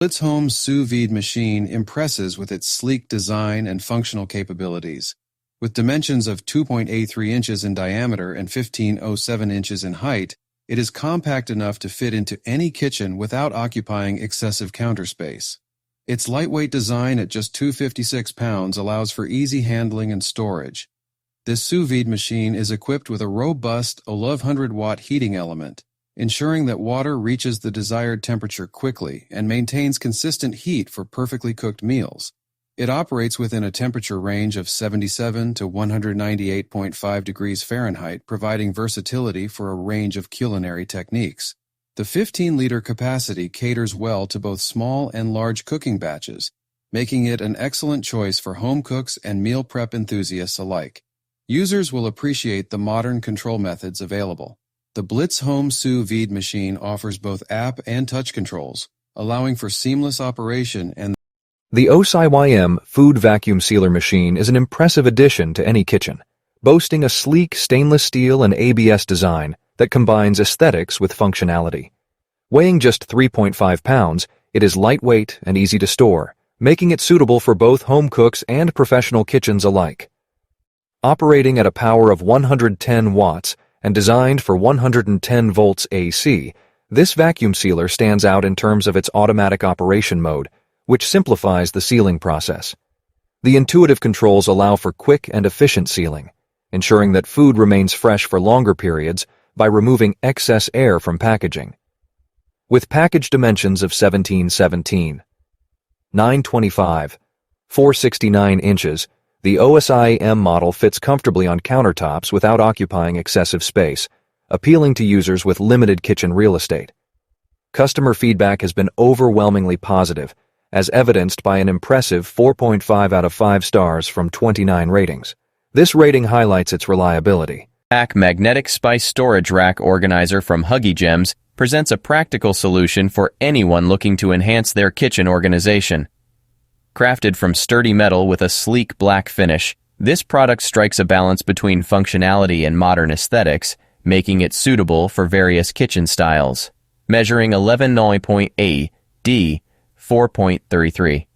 Blitzhome sous vide machine impresses with its sleek design and functional capabilities. With dimensions of 2.83 inches in diameter and 15.07 inches in height, it is compact enough to fit into any kitchen without occupying excessive counter space. Its lightweight design at just 256 pounds allows for easy handling and storage. This sous vide machine is equipped with a robust 1100-watt heating element, ensuring that water reaches the desired temperature quickly and maintains consistent heat for perfectly cooked meals. It operates within a temperature range of 77 to 198.5 degrees Fahrenheit, providing versatility for a range of culinary techniques. The 15-liter capacity caters well to both small and large cooking batches, making it an excellent choice for home cooks and meal prep enthusiasts alike. Users will appreciate the modern control methods available. The Blitzhome sous vide machine offers both app and touch controls, allowing for seamless operation and The OSI-YM Food Vacuum Sealer Machine is an impressive addition to any kitchen, boasting a sleek stainless steel and ABS design that combines aesthetics with functionality. Weighing just 3.5 pounds, it is lightweight and easy to store, making it suitable for both home cooks and professional kitchens alike. Operating at a power of 110 watts and designed for 110 volts AC, this vacuum sealer stands out in terms of its automatic operation mode, which simplifies the sealing process. The intuitive controls allow for quick and efficient sealing, ensuring that food remains fresh for longer periods by removing excess air from packaging. With package dimensions of 1717, 925, 469 inches, the OSI-M model fits comfortably on countertops without occupying excessive space, appealing to users with limited kitchen real estate. Customer feedback has been overwhelmingly positive, as evidenced by an impressive 4.5 out of 5 stars from 29 ratings. This rating highlights its reliability. Magnetic Spice Storage Rack Organizer from Huggy Gems presents a practical solution for anyone looking to enhance their kitchen organization. Crafted from sturdy metal with a sleek black finish, this product strikes a balance between functionality and modern aesthetics, making it suitable for various kitchen styles. Measuring 11.9 D 4.33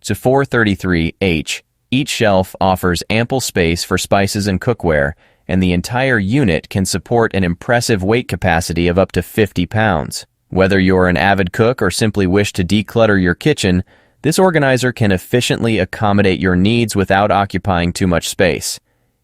to 433 H, each shelf offers ample space for spices and cookware, and the entire unit can support an impressive weight capacity of up to 50 pounds. Whether you're an avid cook or simply wish to declutter your kitchen, this organizer can efficiently accommodate your needs without occupying too much space.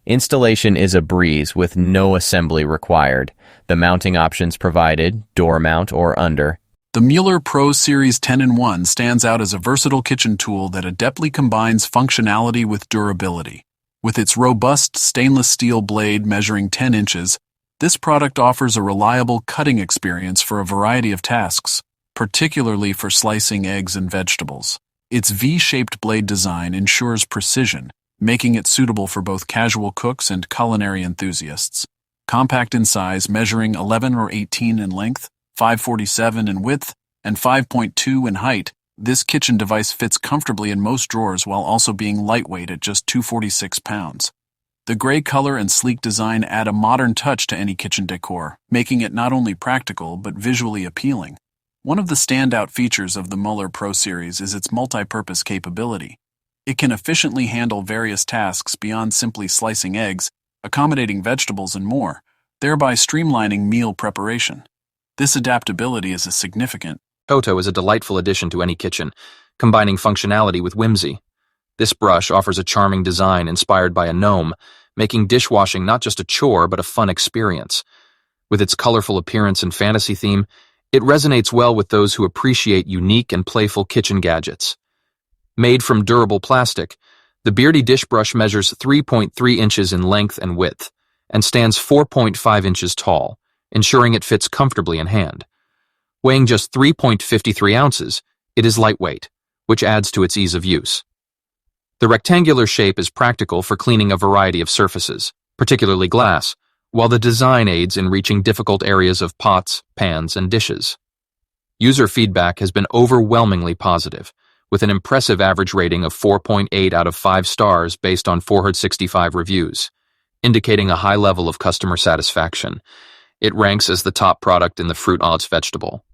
Installation is a breeze with no assembly required. The mounting options provided, door mount or under. The Mueller Pro Series 10-in-1 stands out as a versatile kitchen tool that adeptly combines functionality with durability. With its robust stainless steel blade measuring 10 inches, this product offers a reliable cutting experience for a variety of tasks, particularly for slicing eggs and vegetables. Its V-shaped blade design ensures precision, making it suitable for both casual cooks and culinary enthusiasts. Compact in size, measuring 11 or 18 in length, 5.47 in width, and 5.2 in height, this kitchen device fits comfortably in most drawers while also being lightweight at just 246 pounds. The gray color and sleek design add a modern touch to any kitchen decor, making it not only practical but visually appealing. One of the standout features of the Mueller Pro Series is its multi-purpose capability. It can efficiently handle various tasks beyond simply slicing eggs, accommodating vegetables and more, thereby streamlining meal preparation. This adaptability is a significant. Toto is a delightful addition to any kitchen, combining functionality with whimsy. This brush offers a charming design inspired by a gnome, making dishwashing not just a chore but a fun experience. With its colorful appearance and fantasy theme, it resonates well with those who appreciate unique and playful kitchen gadgets. Made from durable plastic, the Beardy dish brush measures 3.3 inches in length and width, and stands 4.5 inches tall, ensuring it fits comfortably in hand. Weighing just 3.53 ounces, it is lightweight, which adds to its ease of use. The rectangular shape is practical for cleaning a variety of surfaces, particularly glass, while the design aids in reaching difficult areas of pots, pans, and dishes. User feedback has been overwhelmingly positive, with an impressive average rating of 4.8 out of 5 stars based on 465 reviews, indicating a high level of customer satisfaction. It ranks as the top product in the fruit odds vegetable.